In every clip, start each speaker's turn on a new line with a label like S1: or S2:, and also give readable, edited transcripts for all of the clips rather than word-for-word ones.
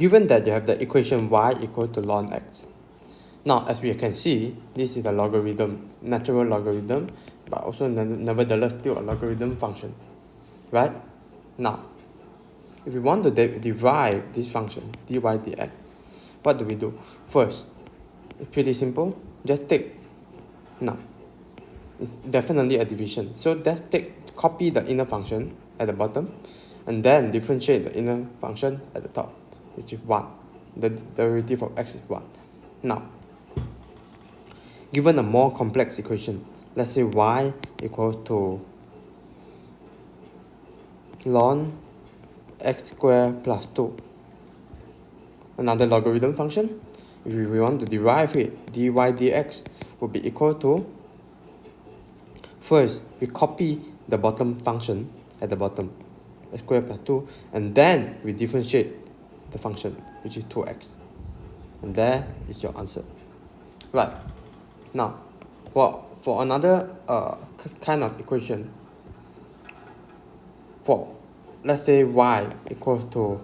S1: given that you have the equation y equal to ln x. Now, as we can see, this is a logarithm, natural logarithm, but also nevertheless still a logarithm function, right? Now, if we want to derive this function, dy dx, what do we do? First, it's pretty simple. Just take, now, it's definitely a division. So let's copy the inner function at the bottom, and then differentiate the inner function at the top, which is 1. The derivative of x is 1. Now, given a more complex equation, let's say y equals to ln x squared plus 2. Another logarithm function. If we want to derive it, dy dx will be equal to, first, we copy the bottom function at the bottom, x squared plus 2, and then we differentiate the function, which is 2x. And there is your answer. Right. Now, for another kind of equation, for, let's say y equals to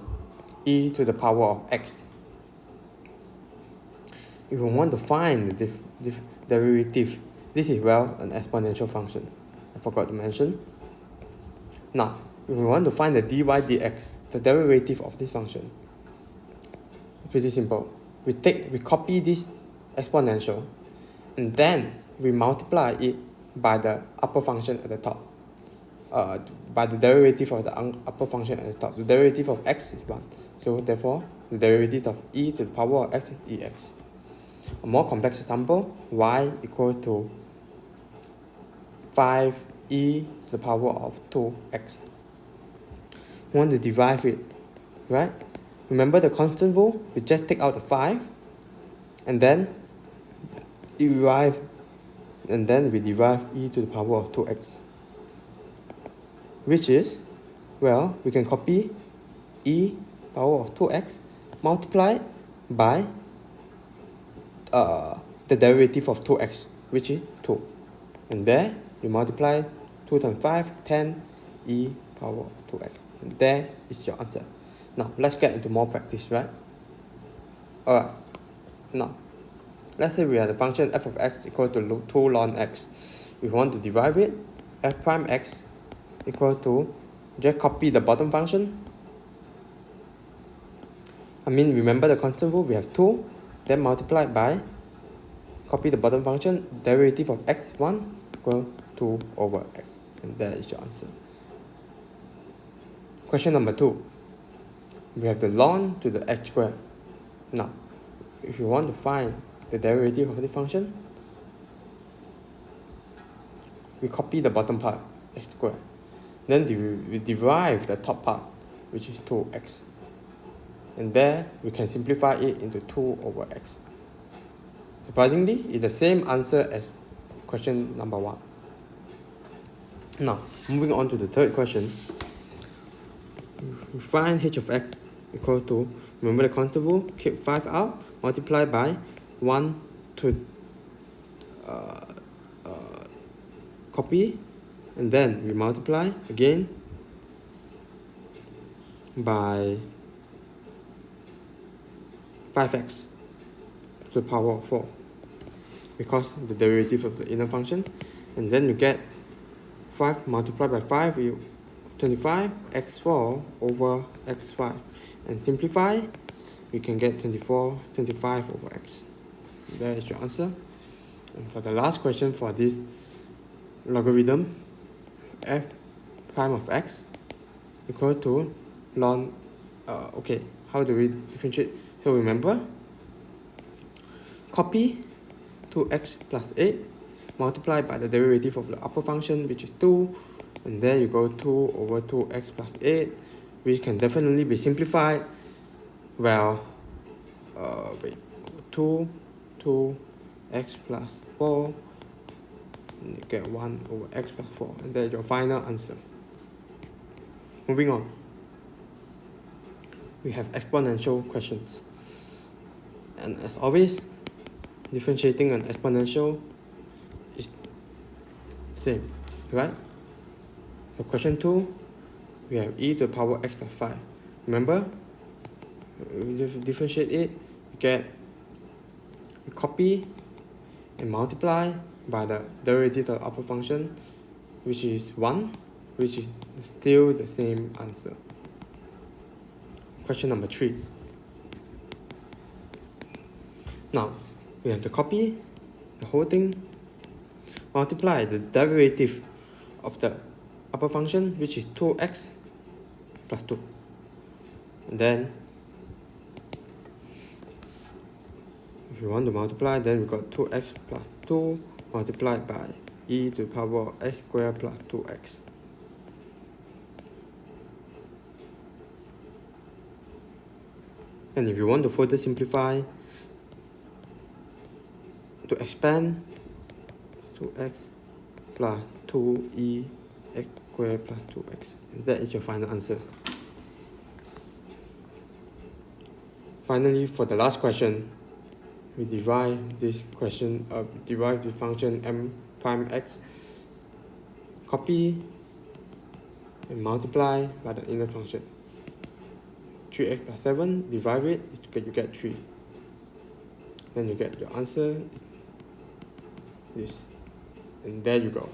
S1: e to the power of x. If we want to find the derivative, this is, well, an exponential function. I forgot to mention. Now, if we want to find the dy dx, the derivative of this function, it's pretty simple. We copy this exponential, and then we multiply it by the upper function at the top. By the derivative of the upper function at the top. The derivative of x is 1. So therefore, the derivative of e to the power of x is ex. A more complex example, y equals to 5e to the power of 2x. We want to derive it, right? Remember the constant rule? We just take out the 5, and then we derive e to the power of 2x. Which is, well, we can copy e power of 2x multiplied by the derivative of 2x, which is 2. And there, you multiply 2 times 5, 10 e power of 2x. And there is your answer. Now, let's get into more practice, right? Alright. Now, let's say we have the function f of x equal to 2 ln x. We want to derive it, f prime x equal to, just copy the bottom function. Remember the constant rule, we have 2, then multiplied by, copy the bottom function, derivative of x 1 equal 2 over x. And that is your answer. Question number 2. We have the ln to the x squared. Now, if you want to find the derivative of the function, we copy the bottom part, x squared. Then we derive the top part, which is 2x. And there, we can simplify it into 2 over x. Surprisingly, it's the same answer as question number 1. Now, moving on to the third question. We find h of x equal to, remember the constant rule, keep 5 out, multiply by 1 to copy, and then we multiply again by 5x to the power of 4, because the derivative of the inner function. And then you get 5 multiplied by 5, 25 x4 over x5. And simplify, we can get 25 over x. There is your answer. And for the last question for this logarithm, f prime of x equal to ln, okay, how do we differentiate? So remember, copy 2x plus 8, multiply by the derivative of the upper function, which is 2, and there you go 2 over 2x plus 8, which can definitely be simplified. Well, 2x plus 4, and you get 1 over x plus 4, and that's your final answer. Moving on, we have exponential questions. And as always, differentiating an exponential is same, right? For question 2, we have e to the power x plus 5. Remember, differentiate it, you copy and multiply by the derivative of the upper function, which is 1, which is still the same answer. Question number 3. Now, we have to copy the whole thing, multiply the derivative of the upper function, which is 2x plus 2. And then, if you want to multiply, then we got 2x plus 2 multiplied by e to the power of x squared plus 2x. And if you want to further simplify, to expand, 2x plus 2e x squared plus 2x. And that is your final answer. Finally, for the last question, we derive this question derive the function m prime x, copy and multiply by the inner function. 3x plus 7, divide it, you get 3. Then you get your answer, this. And there you go.